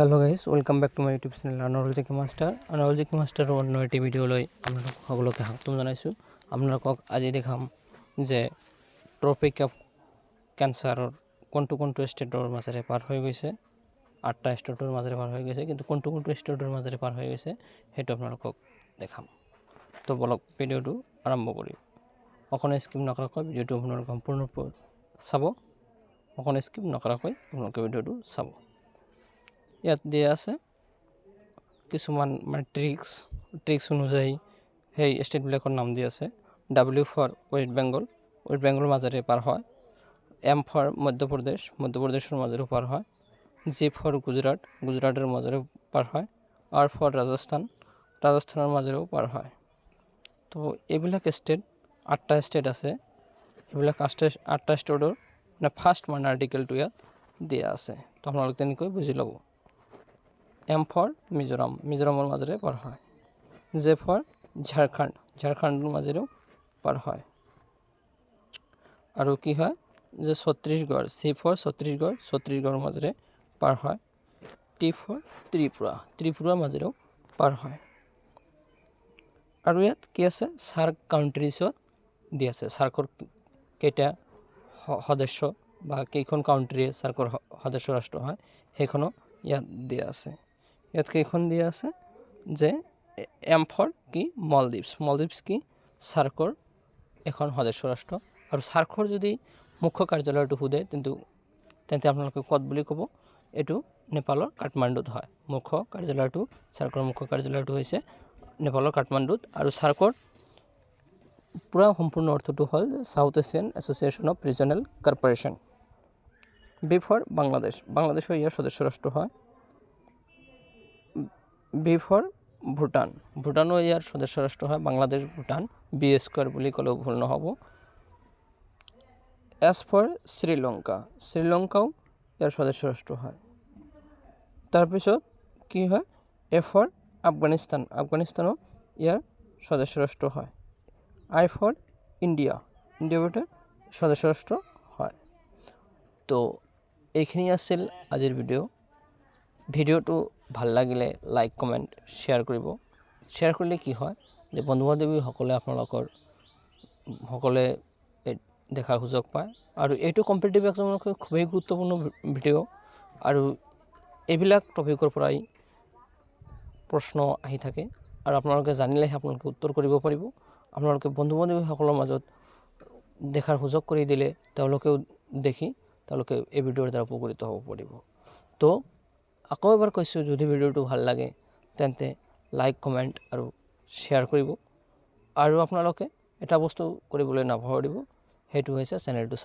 Hello guys, welcome back to my YouTube channel আনাৰলজিকি master অন্য এটি ভিডিঅ'লৈ আপোনালোক সকলোকে স্বাগতম জনাইছোঁ। আপোনালোকক আজি দেখাম যে ট্ৰপিক কেঞ্চাৰৰ কোনটো ষ্টেটৰ মাজেৰে পাৰ হৈ গৈছে। 8টা ষ্টেটৰ মাজেৰে পাৰ হৈ গৈছে, কিন্তু কোনটো ষ্টেটৰ মাজেৰে পাৰ হৈ গৈছে সেইটো আপোনালোকক দেখাম। তো বলক ভিডিঅ'টো আৰম্ভ কৰিম। অকণো স্কিপ নকৰাকৈ ভিডিঅ'টো আপোনালোকে সম্পূৰ্ণ চাব। অকণো স্কিপ নকৰাকৈ আপোনালোকে ভিডিঅ'টো চাব। ইয়াত দিয়া আছে কিছুমান ট্ৰিক্স অনুযায়ী সেই ষ্টেটবিলাকৰ নাম দিয়া আছে। W ফৰ ৱেষ্ট বেংগলৰ মাজেৰে পাৰ হয়। M ফৰ মধ্যপ্ৰদেশৰ মাজেৰে পাৰ হয়। G ফৰ গুজৰাটৰ মাজেৰে পাৰ হয়। R ফৰ ৰাজস্থানৰ মাজেৰেও পাৰ হয়। তো এইবিলাক ষ্টেট 8টা ষ্টেট আছে। এইবিলাক 8টা ষ্টেটৰ ফাৰ্ষ্ট আৰ্টিকেলটো ইয়াত দিয়া আছে। তো আপোনালোকে তেনেকৈ বুজি ল'ব। M ফৰ মিজোৰামৰ মাজেৰে পাৰ হয়। J ফৰ ঝাৰখণ্ডৰ মাজেৰেও পাৰ হয়। আৰু কি হয় যে ছত্তীশগড়, C ফৰ ছত্তীশগড়ৰ মাজেৰে পাৰ হয়। T ফৰ ত্ৰিপুৰাৰ মাজেৰেও পাৰ হয়। আৰু ইয়াত কি আছে, সাৰ্ক কাউণ্ট্ৰিজত দি আছে। সাৰ্কৰ কেইটা সদস্য বা কেইখন কাউণ্ট্ৰিয়ে সাৰ্কৰ সদস্য ৰাষ্ট্ৰ হয় সেইখনো ইয়াত দিয়া আছে। ইয়াত কেইখন দিয়া আছে যে M ফৰ কি মলদ্বীপছ কি সাৰ্কৰ এখন সদস্য ৰাষ্ট্ৰ। আৰু সাৰ্কৰ যদি মুখ্য কাৰ্যালয়টো সোধে তেন্তে আপোনালোকে ক'ত বুলি ক'ব? এইটো নেপালৰ কাঠমাণ্ডুত হয়। সাৰ্কৰ মুখ্য কাৰ্যালয়টো হৈছে নেপালৰ কাঠমাণ্ডুত। আৰু সাৰ্কৰ পূৰা সম্পূৰ্ণ অৰ্থটো হ'ল South Asian association of regional corporation. B for বাংলাদেশো ইয়াৰ সদস্য ৰাষ্ট্ৰ হয়। B ফৰ ভূটানো ইয়াৰ সদস্য ৰাষ্ট্ৰ হয়। বাংলাদেশ ভূটান B² বুলি ক'লেও ভুল নহ'ব। S ফৰ শ্ৰীলংকাও ইয়াৰ সদস্য ৰাষ্ট্ৰ হয়। তাৰপিছত কি হয়, A ফৰ আফগানিস্তানো ইয়াৰ সদস্য ৰাষ্ট্ৰ হয়। I ফৰ ইণ্ডিয়া সদস্য ৰাষ্ট্ৰ হয়। তো এইখিনি আছিল আজিৰ ভিডিঅ'টো ভাল লাগিলে লাইক কমেণ্ট শ্বেয়াৰ কৰিব। শ্বেয়াৰ কৰিলে কি হয় যে বন্ধু বান্ধৱীসকলে সকলোৱে দেখাৰ সুযোগ পায়। আৰু এইটো কম্পিটিটিভ এক্সামৰ খুবেই গুৰুত্বপূৰ্ণ ভিডিঅ'। আৰু এইবিলাক টপিকৰ পৰাই প্ৰশ্ন আহি থাকে। আৰু আপোনালোকে জানিলেহে আপোনালোকে উত্তৰ কৰিব পাৰিব। আপোনালোকে বন্ধু বান্ধৱীসকলৰ মাজত দেখাৰ সুযোগ কৰি দিলে তেওঁলোকেও দেখি এই ভিডিঅ'ৰ দ্বাৰা উপকৃত হ'ব পাৰিব। তো আকৌ এবাৰ কৈছোঁ, যদি ভিডিঅ'টো ভাল লাগে তেন্তে লাইক কমেণ্ট আৰু শ্বেয়াৰ কৰিব। আৰু আপোনালোকে এটা বস্তু কৰিবলৈ নাপাহৰিব, সেইটো হৈছে চেনেলটো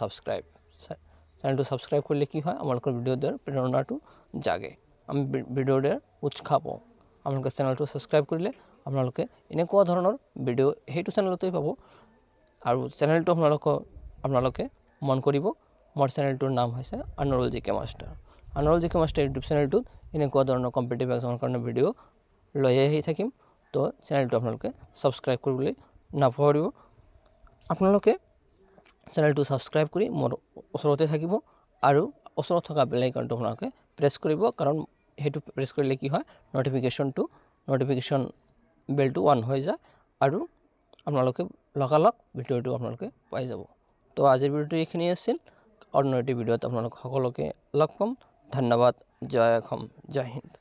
ছাবস্ক্ৰাইব কৰিলে কি হয়, আপোনালোকৰ ভিডিঅ' দিয়াৰ প্ৰেৰণাটো জাগে, আমি ভিডিঅ' দিয়াৰ উৎসাহ পাওঁ। আপোনালোকে চেনেলটো ছাবস্ক্ৰাইব কৰিলে আপোনালোকে এনেকুৱা ধৰণৰ ভিডিঅ' সেইটো চেনেলতেই পাব। আৰু চেনেলটো আপোনালোকে মন কৰিব, মোৰ চেনেলটোৰ নাম হৈছে আনাৰলজিকি মাষ্টাৰ ইউটিউব চেনেলটোত এনেকুৱা ধৰণৰ কম্পিটিটিভ এক্সামৰ কাৰণে ভিডিঅ' লৈ আহি থাকিম। তো চেনেলটো আপোনালোকে ছাবস্ক্ৰাইব কৰিবলৈ নাপাহৰিব। আপোনালোকে চেনেলটো ছাবস্ক্ৰাইব কৰি মোৰ ওচৰতে থাকিব আৰু ওচৰত থকা বেল আইকনটো আপোনালোকে প্ৰেছ কৰিব, কাৰণ সেইটো প্ৰেছ কৰিলে কি হয়, ন'টিফিকেশ্যন বেলটো অন হৈ যায় আৰু আপোনালোকে লগালগ ভিডিঅ'টো আপোনালোকে পাই যাব। তো আজিৰ ভিডিঅ'টো এইখিনি আছিল। অন্য এটি ভিডিঅ'ত আপোনালোক সকলোকে লগ পাম। ধন্যবাদ। জয় অসম, জয় হিন্দ।